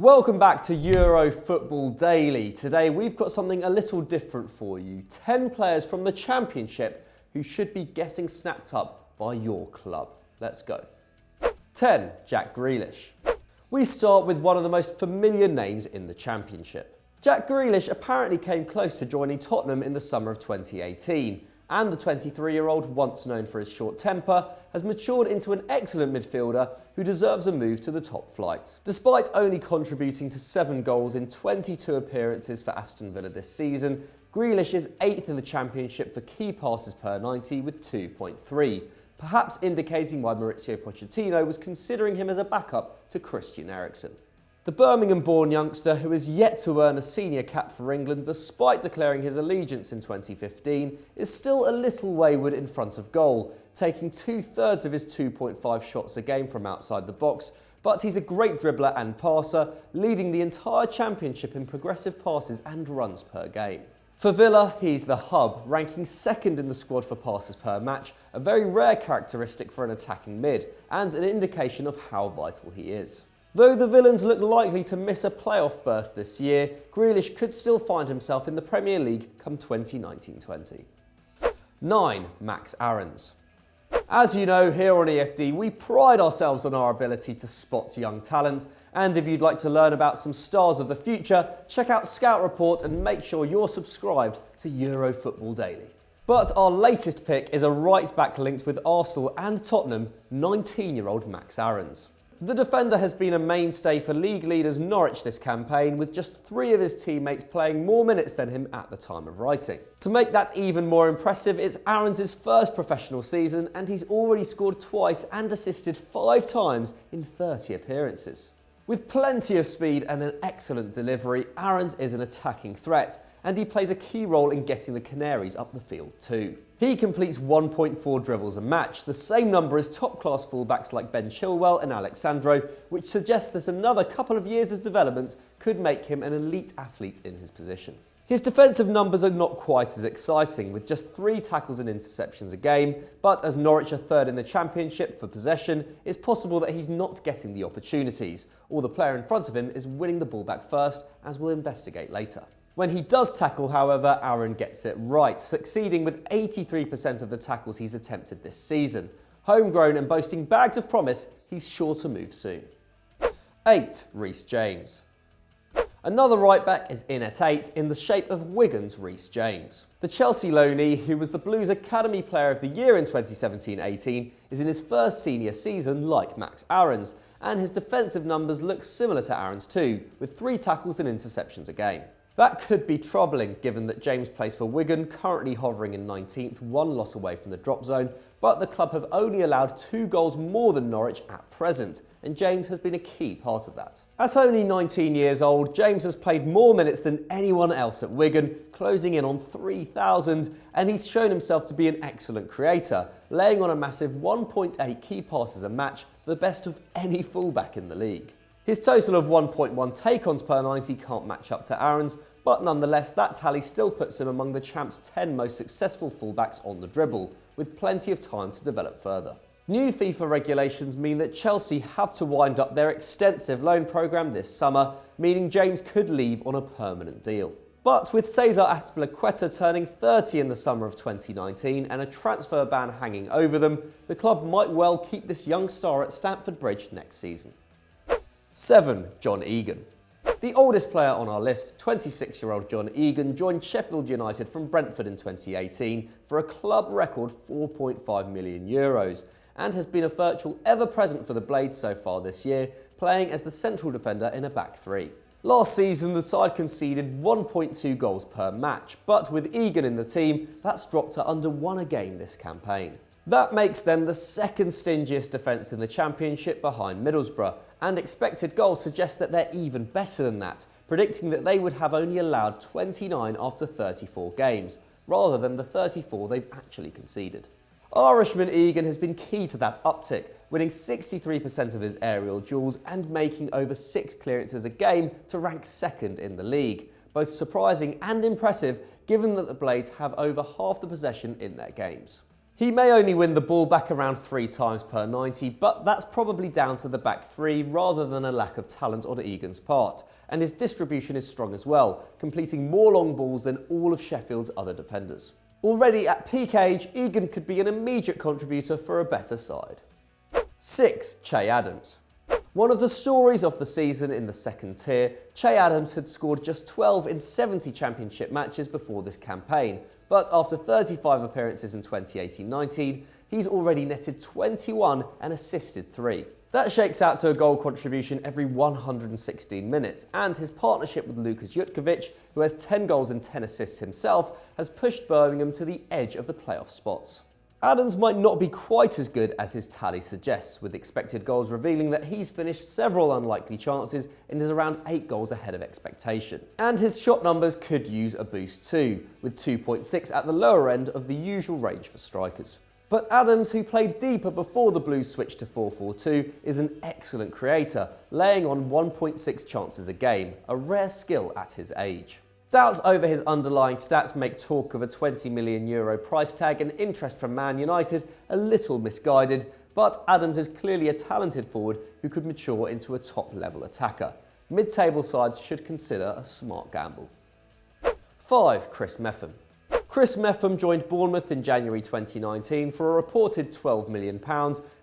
Welcome back to Euro Football Daily. Today we've got something a little different for you. 10 players from the Championship who should be getting snapped up by your club. Let's go. 10. Jack Grealish. We start with one of the most familiar names in the Championship. Jack Grealish apparently came close to joining Tottenham in the summer of 2018. And the 23-year-old, once known for his short temper, has matured into an excellent midfielder who deserves a move to the top flight. Despite only contributing to 7 goals in 22 appearances for Aston Villa this season, Grealish is 8th in the Championship for key passes per 90 with 2.3, perhaps indicating why Mauricio Pochettino was considering him as a backup to Christian Eriksen. The Birmingham-born youngster, who is yet to earn a senior cap for England despite declaring his allegiance in 2015, is still a little wayward in front of goal, taking 2/3 of his 2.5 shots a game from outside the box, but he's a great dribbler and passer, leading the entire Championship in progressive passes and runs per game. For Villa, he's the hub, ranking 2nd in the squad for passes per match, a very rare characteristic for an attacking mid, and an indication of how vital he is. Though the Villains look likely to miss a playoff berth this year, Grealish could still find himself in the Premier League come 2019-20. 9. Max Aarons. As you know, here on EFD, we pride ourselves on our ability to spot young talent, and if you'd like to learn about some stars of the future, check out Scout Report and make sure you're subscribed to Euro Football Daily. But our latest pick is a right-back linked with Arsenal and Tottenham, 19-year-old Max Aarons. The defender has been a mainstay for league leaders Norwich this campaign, with just 3 of his teammates playing more minutes than him at the time of writing. To make that even more impressive, it's Aarons' first professional season and he's already scored twice and assisted 5 times in 30 appearances. With plenty of speed and an excellent delivery, Aarons is an attacking threat, and he plays a key role in getting the Canaries up the field too. He completes 1.4 dribbles a match, the same number as top-class fullbacks like Ben Chilwell and Alexandro, which suggests that another couple of years of development could make him an elite athlete in his position. His defensive numbers are not quite as exciting, with just 3 tackles and interceptions a game, but as Norwich are 3rd in the Championship for possession, it's possible that he's not getting the opportunities, or the player in front of him is winning the ball back first, as we'll investigate later. When he does tackle, however, Aaron gets it right, succeeding with 83% of the tackles he's attempted this season. Homegrown and boasting bags of promise, he's sure to move soon. 8. Reece James. Another right-back is in at 8 in the shape of Wigan's Reece James. The Chelsea loanee, who was the Blues Academy Player of the Year in 2017-18, is in his first senior season like Max Aarons, and his defensive numbers look similar to Aaron's too, with 3 tackles and interceptions a game. That could be troubling given that James plays for Wigan, currently hovering in 19th, 1 loss away from the drop zone, but the club have only allowed 2 goals more than Norwich at present, and James has been a key part of that. At only 19 years old, James has played more minutes than anyone else at Wigan, closing in on 3,000, and he's shown himself to be an excellent creator, laying on a massive 1.8 key passes a match, the best of any fullback in the league. His total of 1.1 take-ons per 90 can't match up to Aaron's, but nonetheless that tally still puts him among the champ's 10 most successful fullbacks on the dribble, with plenty of time to develop further. New FIFA regulations mean that Chelsea have to wind up their extensive loan programme this summer, meaning James could leave on a permanent deal. But with Cesar Azpilicueta turning 30 in the summer of 2019 and a transfer ban hanging over them, the club might well keep this young star at Stamford Bridge next season. 7. John Egan. The oldest player on our list, 26-year-old John Egan, joined Sheffield United from Brentford in 2018 for a club record €4.5 million, and has been a virtual ever-present for the Blades so far this year, playing as the central defender in a back 3. Last season, the side conceded 1.2 goals per match, but with Egan in the team, that's dropped to under 1 a game this campaign. That makes them the 2nd stingiest defence in the Championship behind Middlesbrough, and expected goals suggest that they're even better than that, predicting that they would have only allowed 29 after 34 games, rather than the 34 they've actually conceded. Irishman Egan has been key to that uptick, winning 63% of his aerial duels and making over 6 clearances a game to rank 2nd in the league, both surprising and impressive given that the Blades have over half the possession in their games. He may only win the ball back around 3 times per 90, but that's probably down to the back three rather than a lack of talent on Egan's part. And his distribution is strong as well, completing more long balls than all of Sheffield's other defenders. Already at peak age, Egan could be an immediate contributor for a better side. 6. Che Adams. One of the stories of the season in the second tier, Che Adams had scored just 12 in 70 championship matches before this campaign, but after 35 appearances in 2018-19, he's already netted 21 and assisted 3. That shakes out to a goal contribution every 116 minutes, and his partnership with Lukas Jutkovic, who has 10 goals and 10 assists himself, has pushed Birmingham to the edge of the playoff spots. Adams might not be quite as good as his tally suggests, with expected goals revealing that he's finished several unlikely chances and is around 8 goals ahead of expectation. And his shot numbers could use a boost too, with 2.6 at the lower end of the usual range for strikers. But Adams, who played deeper before the Blues switched to 4-4-2, is an excellent creator, laying on 1.6 chances a game, a rare skill at his age. Doubts over his underlying stats make talk of a €20 million price tag and interest from Man United a little misguided, but Adams is clearly a talented forward who could mature into a top-level attacker. Mid-table sides should consider a smart gamble. 5. Chris Mepham. Chris Mepham joined Bournemouth in January 2019 for a reported £12 million,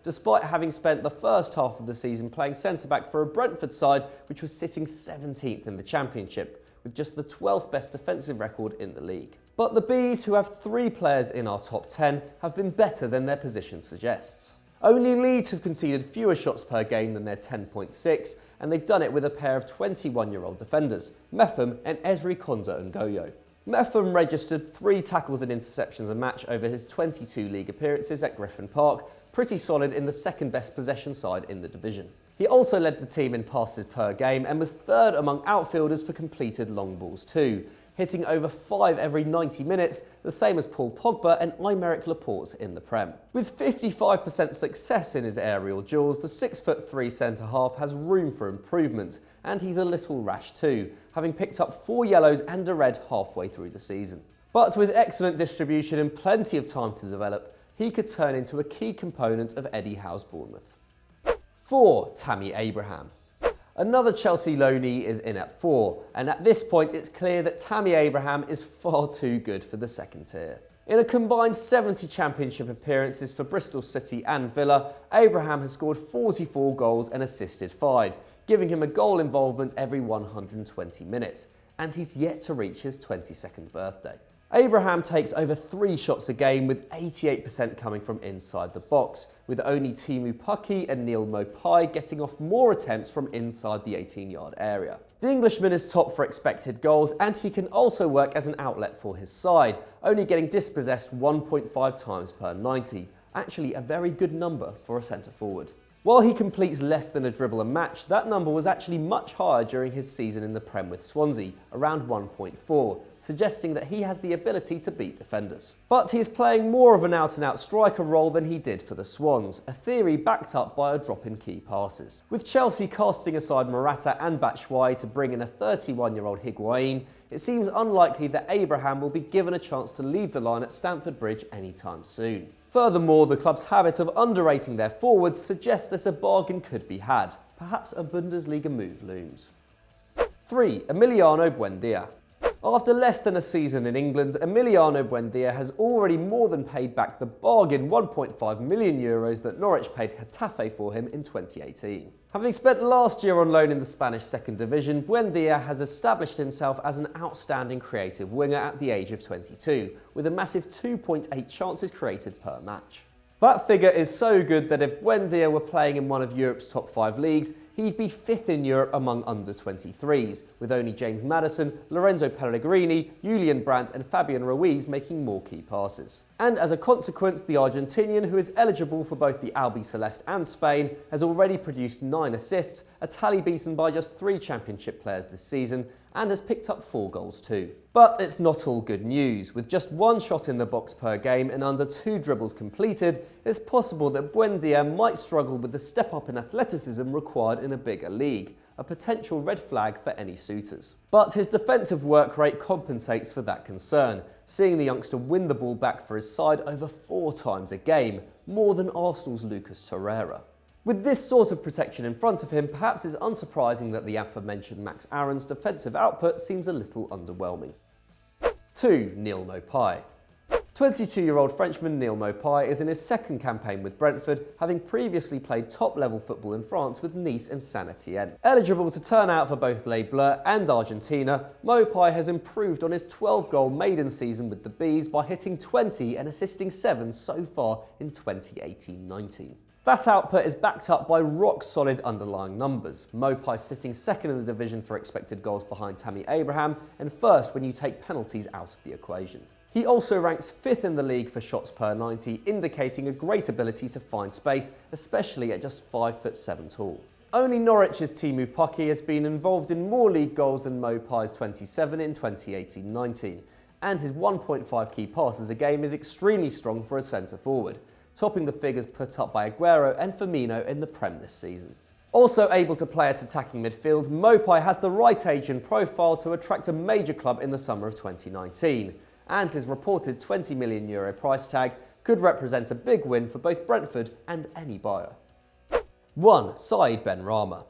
despite having spent the first half of the season playing centre-back for a Brentford side which was sitting 17th in the Championship, with just the 12th best defensive record in the league. But the Bees, who have 3 players in our top 10, have been better than their position suggests. Only Leeds have conceded fewer shots per game than their 10.6, and they've done it with a pair of 21-year-old defenders, Mepham and Ezri Konsa-Ngoyo. Mepham registered 3 tackles and interceptions a match over his 22 league appearances at Griffin Park, pretty solid in the second best possession side in the division. He also led the team in passes per game and was 3rd among outfielders for completed long balls too, hitting over 5 every 90 minutes, the same as Paul Pogba and Aymeric Laporte in the Prem. With 55% success in his aerial duels, the 6'3" centre-half has room for improvement, and he's a little rash too, having picked up 4 yellows and a red halfway through the season. But with excellent distribution and plenty of time to develop, he could turn into a key component of Eddie Howe's Bournemouth. 4. Tammy Abraham. Another Chelsea loanee is in at 4, and at this point it's clear that Tammy Abraham is far too good for the second tier. In a combined 70 championship appearances for Bristol City and Villa, Abraham has scored 44 goals and assisted 5, giving him a goal involvement every 120 minutes, and he's yet to reach his 22nd birthday. Abraham takes over 3 shots a game, with 88% coming from inside the box, with only Teemu Pukki and Neal Maupay getting off more attempts from inside the 18-yard area. The Englishman is top for expected goals, and he can also work as an outlet for his side, only getting dispossessed 1.5 times per 90, actually a very good number for a centre-forward. While he completes less than a dribble a match, that number was actually much higher during his season in the Prem with Swansea, around 1.4, suggesting that he has the ability to beat defenders. But he is playing more of an out-and-out striker role than he did for the Swans, a theory backed up by a drop in key passes. With Chelsea casting aside Morata and Batshuayi to bring in a 31-year-old Higuain, it seems unlikely that Abraham will be given a chance to lead the line at Stamford Bridge anytime soon. Furthermore, the club's habit of underrating their forwards suggests that a bargain could be had. Perhaps a Bundesliga move looms. 3. Emiliano Buendia. After less than a season in England, Emiliano Buendia has already more than paid back the bargain €1.5 million that Norwich paid Getafe for him in 2018. Having spent last year on loan in the Spanish second division, Buendia has established himself as an outstanding creative winger at the age of 22, with a massive 2.8 chances created per match. That figure is so good that if Buendia were playing in one of Europe's top 5 leagues, he'd be 5th in Europe among under-23s, with only James Maddison, Lorenzo Pellegrini, Julian Brandt and Fabian Ruiz making more key passes. And as a consequence, the Argentinian, who is eligible for both the Albiceleste and Spain, has already produced 9 assists, a tally beaten by just 3 championship players this season, and has picked up 4 goals too. But it's not all good news. With just 1 shot in the box per game and under 2 dribbles completed, it's possible that Buendia might struggle with the step up in athleticism required in a bigger league, a potential red flag for any suitors. But his defensive work rate compensates for that concern, seeing the youngster win the ball back for his side over 4 times a game, more than Arsenal's Lucas Torreira. With this sort of protection in front of him, perhaps it's unsurprising that the aforementioned Max Aaron's defensive output seems a little underwhelming. 2. Neal Maupay. 22-year-old Frenchman Neal Maupay is in his second campaign with Brentford, having previously played top-level football in France with Nice and Saint-Etienne. Eligible to turn out for both Les Bleus and Argentina, Maupay has improved on his 12-goal maiden season with the Bees by hitting 20 and assisting 7 so far in 2018-19. That output is backed up by rock-solid underlying numbers. Maupay sitting second in the division for expected goals behind Tammy Abraham and first when you take penalties out of the equation. He also ranks 5th in the league for shots per 90, indicating a great ability to find space, especially at just 5'7" tall. Only Norwich's Teemu Pukki has been involved in more league goals than Maupay's 27 in 2018-19, and his 1.5 key passes a game is extremely strong for a centre-forward, topping the figures put up by Aguero and Firmino in the Prem this season. Also able to play at attacking midfield, Maupay has the right age and profile to attract a major club in the summer of 2019. And his reported €20 million price tag could represent a big win for both Brentford and any buyer. 1. Saeed Benrahma.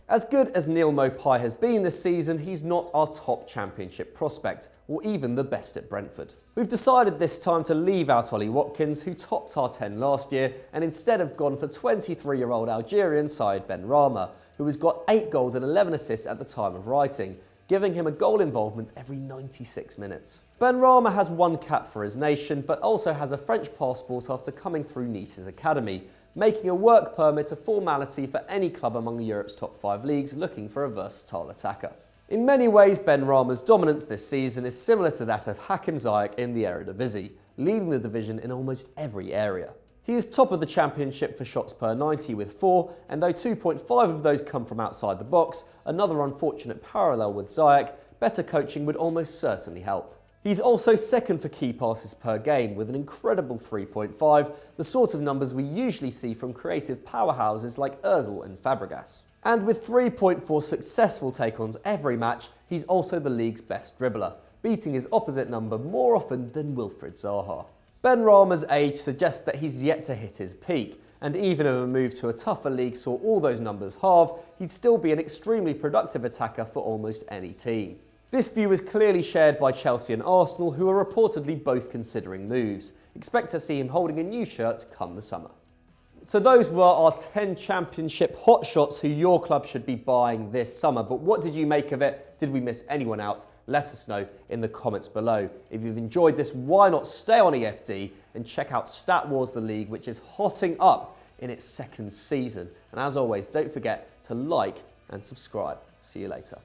As good as Neal Maupay has been this season, he's not our top championship prospect, or even the best at Brentford. We've decided this time to leave out Ollie Watkins, who topped our 10 last year, and instead have gone for 23-year-old Algerian Saeed Benrahma, who has got 8 goals and 11 assists at the time of writing, giving him a goal involvement every 96 minutes. Benrahma has 1 cap for his nation, but also has a French passport after coming through Nice's academy, making a work permit a formality for any club among Europe's top 5 leagues looking for a versatile attacker. In many ways, Benrahma's dominance this season is similar to that of Hakim Ziyech in the Eredivisie, leading the division in almost every area. He is top of the championship for shots per 90 with 4, and though 2.5 of those come from outside the box, another unfortunate parallel with Ziyech, better coaching would almost certainly help. He's also second for key passes per game with an incredible 3.5, the sort of numbers we usually see from creative powerhouses like Ozil and Fabregas. And with 3.4 successful take-ons every match, he's also the league's best dribbler, beating his opposite number more often than Wilfried Zaha. Benrahma's age suggests that he's yet to hit his peak, and even if a move to a tougher league saw all those numbers halve, he'd still be an extremely productive attacker for almost any team. This view is clearly shared by Chelsea and Arsenal, who are reportedly both considering moves. Expect to see him holding a new shirt come the summer. So those were our 10 championship hotshots who your club should be buying this summer. But what did you make of it? Did we miss anyone out? Let us know in the comments below. If you've enjoyed this, why not stay on EFD and check out Stat Wars the League, which is hotting up in its 2nd season. And as always, don't forget to like and subscribe. See you later.